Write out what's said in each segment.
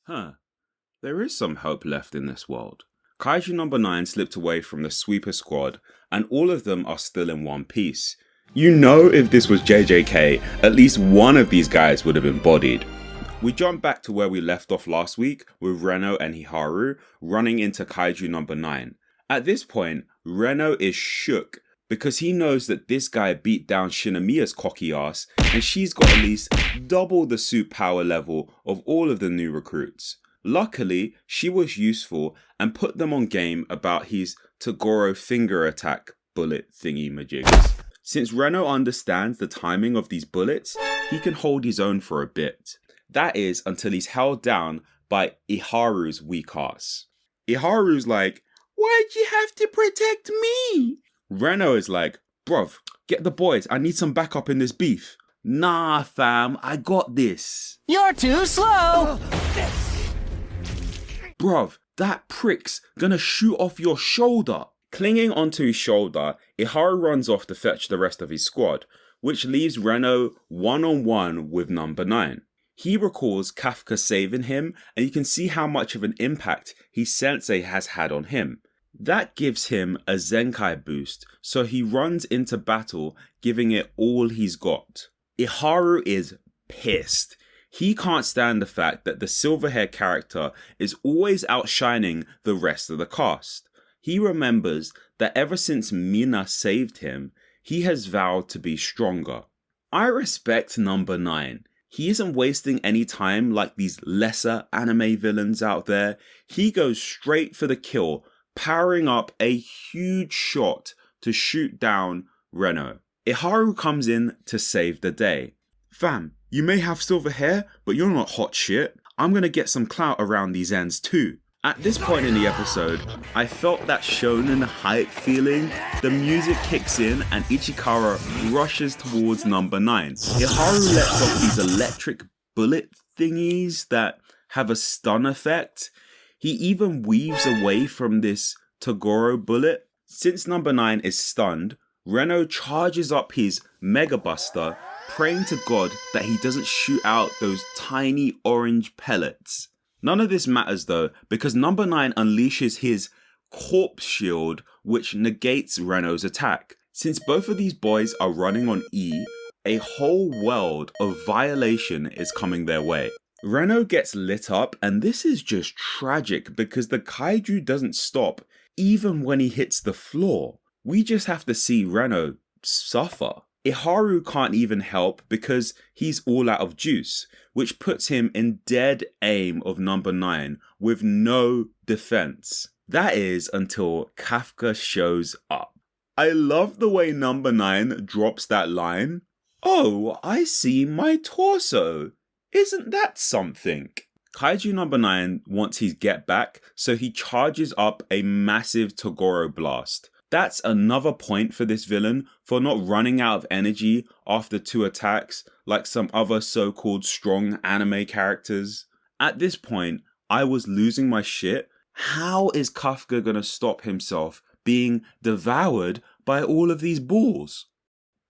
There is some hope left in this world. Kaiju No.9 slipped away from the sweeper squad, and all of them are still in one piece. You know, if this was JJK, at least one of these guys would have been bodied. We jump back to where we left off last week with Reno and Iharu running into Kaiju No.9. At this point, Reno is shook because he knows that this guy beat down Shinomaya's cocky ass and she's got at least double the suit power level of all of the new recruits. Luckily, she was useful and put them on game about his Togoro finger attack bullet thingy majigs. Since Reno understands the timing of these bullets, he can hold his own for a bit. That is until he's held down by Iharu's weak ass. Iharu's like, "Why'd you have to protect me?" Reno is like, "Bruv, get the boys, I need some backup in this beef." "Nah fam, I got this." "You're too slow." "Bruv, that prick's gonna shoot off your shoulder." Clinging onto his shoulder, Iharu runs off to fetch the rest of his squad, which leaves Reno one-on-one with No.9. He recalls Kafka saving him, and you can see how much of an impact his sensei has had on him. That gives him a Zenkai boost, so he runs into battle, giving it all he's got. Iharu is pissed. He can't stand the fact that the silver hair character is always outshining the rest of the cast. He remembers that ever since Mina saved him, he has vowed to be stronger. I respect No.9. He isn't wasting any time like these lesser anime villains out there. He goes straight for the kill, powering up a huge shot to shoot down Reno. Iharu comes in to save the day. "Fam, you may have silver hair, but you're not hot shit. I'm gonna get some clout around these ends too." At this point in the episode, I felt that Shonen hype feeling. The music kicks in and Ichikara rushes towards No.9. Iharu lets off these electric bullet thingies that have a stun effect. He even weaves away from this Togoro bullet. Since No.9 is stunned, Reno charges up his Mega Buster, praying to God that he doesn't shoot out those tiny orange pellets. None of this matters though, because No.9 unleashes his corpse shield, which negates Reno's attack. Since both of these boys are running on E, a whole world of violation is coming their way. Reno gets lit up, and this is just tragic because the kaiju doesn't stop even when he hits the floor. We just have to see Reno suffer. Iharu can't even help because he's all out of juice, which puts him in dead aim of No.9 with no defense. That is until Kafka shows up. I love the way No.9 drops that line. "Oh, I see my torso. Isn't that something?" Kaiju No.9 wants his get back, so he charges up a massive Togoro blast. That's another point for this villain for not running out of energy after 2 attacks like some other so-called strong anime characters. At this point, I was losing my shit. How is Kafka gonna stop himself being devoured by all of these balls?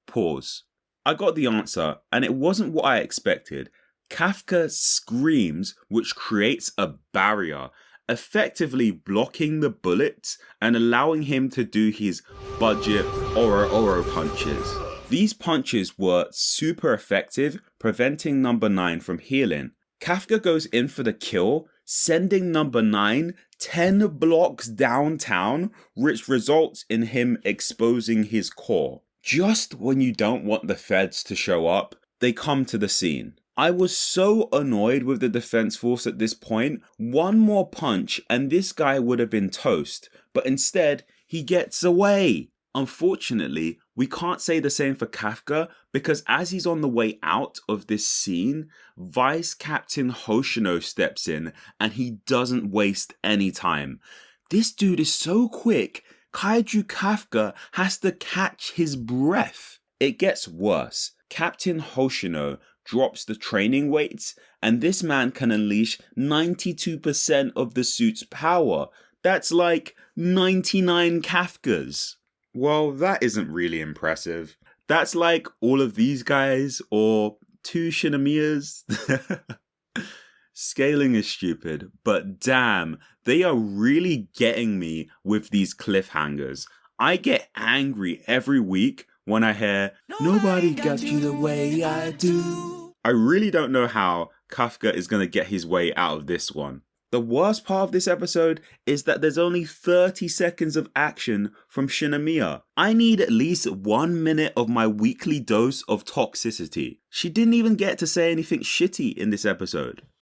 Pause. I got the answer, and it wasn't what I expected. Kafka screams, which creates a barrier, effectively blocking the bullets and allowing him to do his budget Oro punches. These punches were super effective, preventing No.9 from healing. Kafka goes in for the kill, sending No.9 10 blocks downtown, which results in him exposing his core. Just when you don't want the feds to show up, they come to the scene. I was so annoyed with the defense force at this point. One more punch and this guy would have been toast, but instead he gets away. Unfortunately, we can't say the same for Kafka because as he's on the way out of this scene, Vice Captain Hoshino steps in and he doesn't waste any time. This dude is so quick, Kaiju Kafka has to catch his breath. It gets worse. Captain Hoshino drops the training weights, and this man can unleash 92% of the suit's power. That's like 99 Kafkas. Well, that isn't really impressive. That's like all of these guys, or 2 Shinomayas. Scaling is stupid, but damn, they are really getting me with these cliffhangers. I get angry every week when I hear, "Nobody got you the way I do." I really don't know how Kafka is going to get his way out of this one. The worst part of this episode is that there's only 30 seconds of action from Shinomaya. I need at least 1 minute of my weekly dose of toxicity. She didn't even get to say anything shitty in this episode.